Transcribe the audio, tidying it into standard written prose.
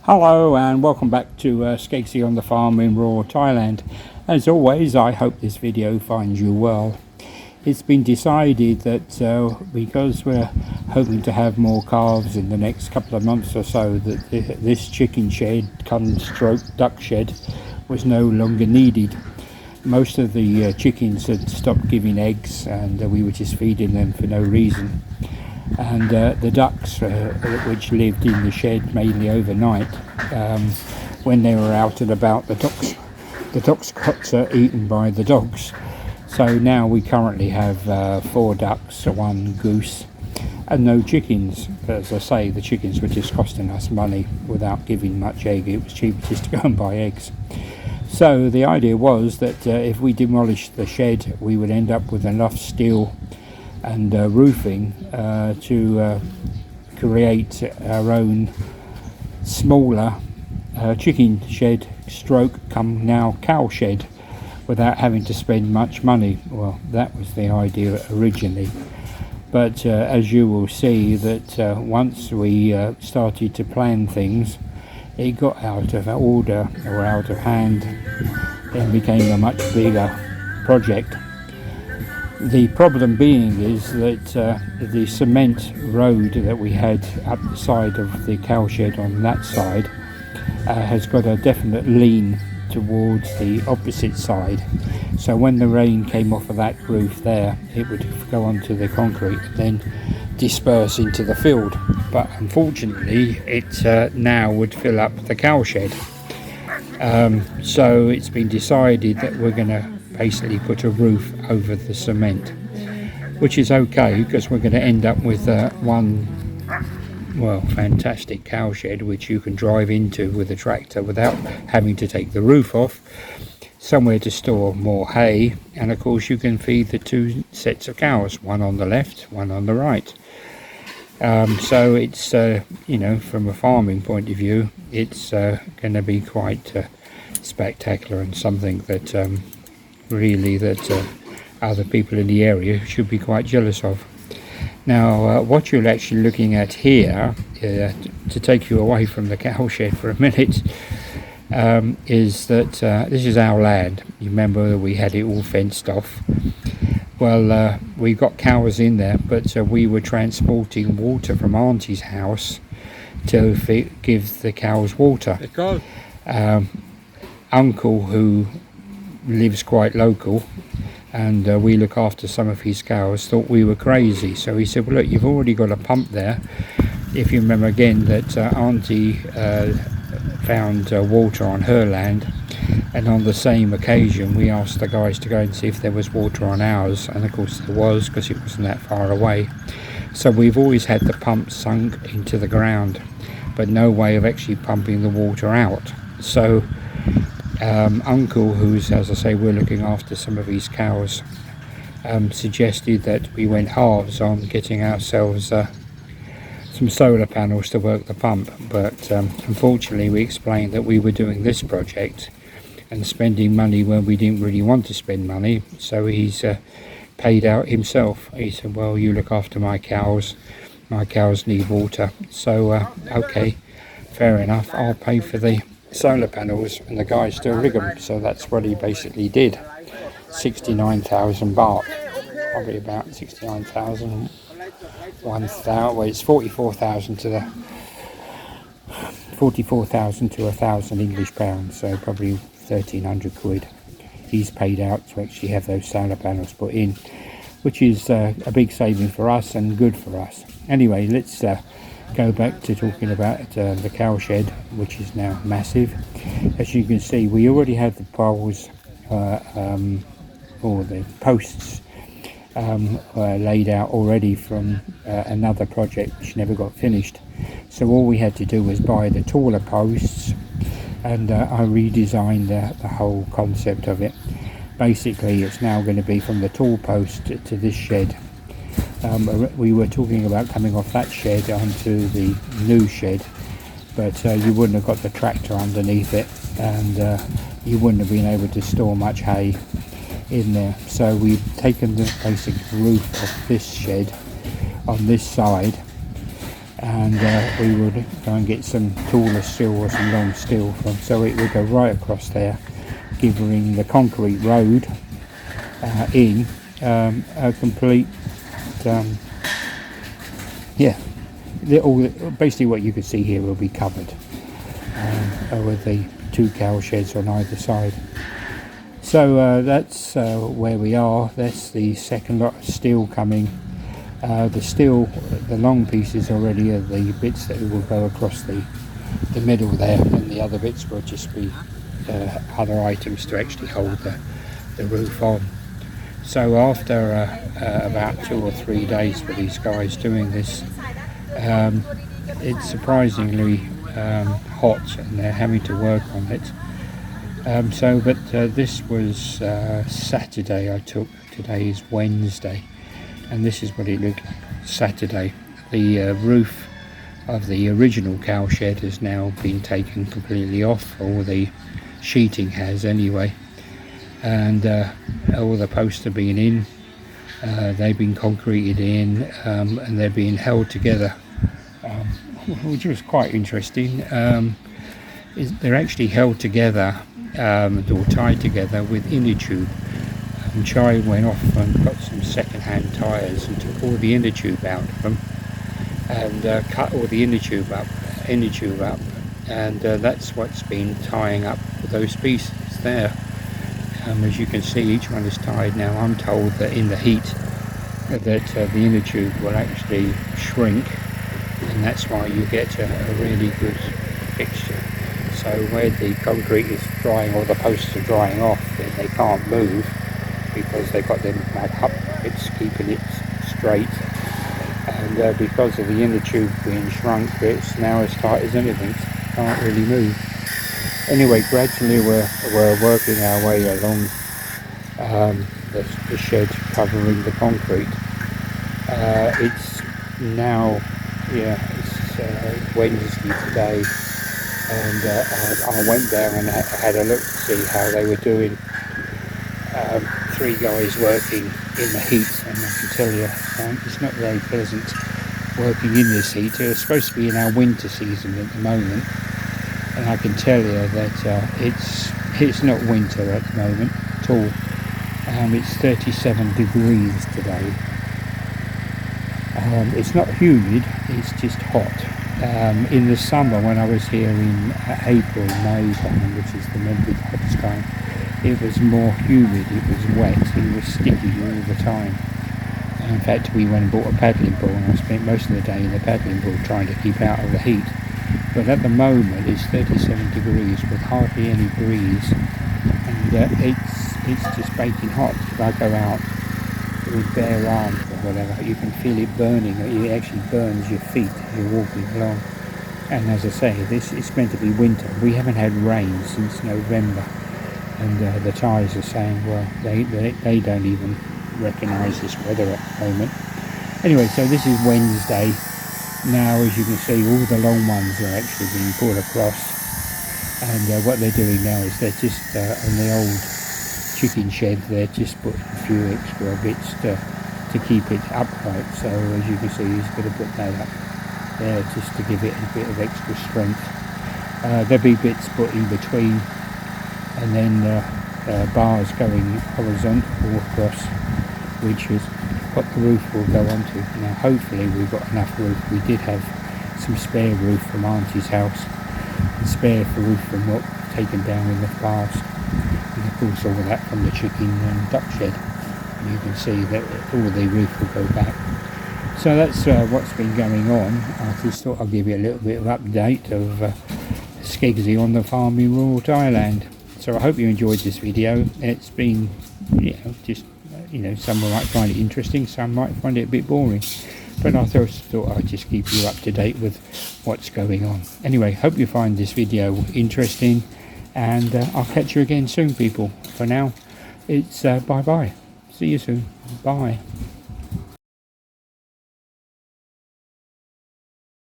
Hello and welcome back to Skeggsy on the farm in rural Thailand. As always, I hope this video finds you well. It's been decided that because we're hoping to have more calves in the next couple of months or so, that this chicken shed, stroke duck shed, was no longer needed. Most of the chickens had stopped giving eggs and we were just feeding them for no reason. And the ducks, which lived in the shed mainly overnight, when they were out and about, the ducks got eaten by the dogs. So now we currently have 4 ducks, 1 goose, and no chickens. As I say, the chickens were just costing us money without giving much egg. It was cheaper just to go and buy eggs. So the idea was that if we demolished the shed, we would end up with enough steel and roofing to create our own smaller chicken shed stroke come now cow shed without having to spend much money. Well, that was the idea originally, but as you will see that once we started to plan things, it got out of order or out of hand and became a much bigger project. The problem being is that the cement road that we had up the side of the cow shed on that side has got a definite lean towards the opposite side. So when the rain came off of that roof there, it would go onto the concrete and then disperse into the field. But unfortunately, it now would fill up the cow shed. So it's been decided that we're going to basically put a roof over the cement, which is okay because we're going to end up with one fantastic cow shed which you can drive into with a tractor without having to take the roof off, somewhere to store more hay, and of course you can feed the 2 sets of cows, one on the left, one on the right. So it's from a farming point of view, it's going to be quite spectacular and something that really other people in the area should be quite jealous of. Now what you're actually looking at here, to take you away from the cow shed for a minute, is that this is our land. You remember we had it all fenced off. Well, we got cows in there, but we were transporting water from Auntie's house to give the cows water. Uncle, who lives quite local and we look after some of his cows, thought we were crazy. So he said, well, look, you've already got a pump there. If you remember again that Auntie found water on her land, and on the same occasion we asked the guys to go and see if there was water on ours, and of course there was, because it wasn't that far away. So we've always had the pump sunk into the ground, but no way of actually pumping the water out. So Uncle, who's, as I say, we're looking after some of his cows, suggested that we went halves on getting ourselves some solar panels to work the pump. But unfortunately we explained that we were doing this project and spending money when we didn't really want to spend money, so he's paid out himself. He said, well, you look after my cows need water. So okay, fair enough, I'll pay for the solar panels and the guys to rig them. So that's what he basically did. 69,000 baht, probably about 69,000, 1,000. Well, it's 44,000 to 1,000 English pounds, so probably 1,300 quid he's paid out to actually have those solar panels put in, which is a big saving for us and good for us. Anyway, let's go back to talking about the cow shed, which is now massive. As you can see, we already have the poles or the posts laid out already from another project which never got finished. So all we had to do was buy the taller posts, and I redesigned the whole concept of it. Basically it's now going to be from the tall post to this shed. We were talking about coming off that shed onto the new shed, but you wouldn't have got the tractor underneath it, and you wouldn't have been able to store much hay in there. So we've taken the basic roof of this shed on this side and we would go and get some taller steel or some long steel from, so it would go right across there, giving the concrete road in a complete basically what you can see here will be covered with the 2 cow sheds on either side. So that's where we are. That's the second lot of steel coming. The long pieces already are the bits that will go across the middle there, and the other bits will just be other items to actually hold the roof on. So after about 2 or 3 days for these guys doing this, it's surprisingly hot, and they're having to work on it. This was Saturday I took. Today is Wednesday, and this is what it looked like Saturday. The roof of the original cow shed has now been taken completely off, or the sheeting has anyway, and all the posts have been in. They've been concreted in, and they're being held together, which was quite interesting. They're actually held together or tied together with inner tube. Chai went off and got some second-hand tyres and took all the inner tube out of them, and cut all the inner tube up, and that's what's been tying up those pieces there. As you can see, each one is tied now. I'm told that in the heat that the inner tube will actually shrink, and that's why you get a really good fixture. So where the concrete is drying, or the posts are drying off, then they can't move because they've got them up, it's keeping it straight, and because of the inner tube being shrunk, it's now as tight as anything, can't really move. Anyway, gradually we're working our way along the shed covering the concrete. It's now, it's Wednesday today, and I went down and had a look to see how they were doing. 3 guys working in the heat, and I can tell you it's not very pleasant working in this heat. It's supposed to be in our winter season at the moment, and I can tell you that it's not winter at the moment at all. It's 37 degrees today. It's not humid, it's just hot. In the summer, when I was here in April, May time, which is the hottest time, it was more humid, it was wet, it was sticky all the time. In fact, we went and bought a paddling pool, and I spent most of the day in the paddling pool trying to keep out of the heat. But at the moment it's 37 degrees with hardly any breeze, and it's just baking hot. If I go out with bare arms or whatever, you can feel it burning. It actually burns your feet as you're walking along. And as I say, it's meant to be winter. We haven't had rain since November, and the Thais are saying, well, they don't even recognise this weather at the moment. Anyway, so this is Wednesday. Now, as you can see, all the long ones are actually being pulled across, and what they're doing now is they're just on the old chicken shed, they're just putting a few extra bits to keep it upright. So as you can see, he's going to put that up there just to give it a bit of extra strength. There'll be bits put in between, and then bars going horizontal across, which is what the roof will go onto. Now hopefully we've got enough roof. We did have some spare roof from Auntie's house, and spare for roof from what taken down in the past, and of course all of that from the chicken and duck shed. And you can see that all the roof will go back. So that's what's been going on. I just thought I'll give you a little bit of update of Skeggsy on the farm in rural Thailand. So I hope you enjoyed this video. It's been, some might find it interesting, some might find it a bit boring, but I thought I'd just keep you up to date with what's going on. Anyway, hope you find this video interesting, and I'll catch you again soon, people. For now, it's bye bye. See you soon. Bye.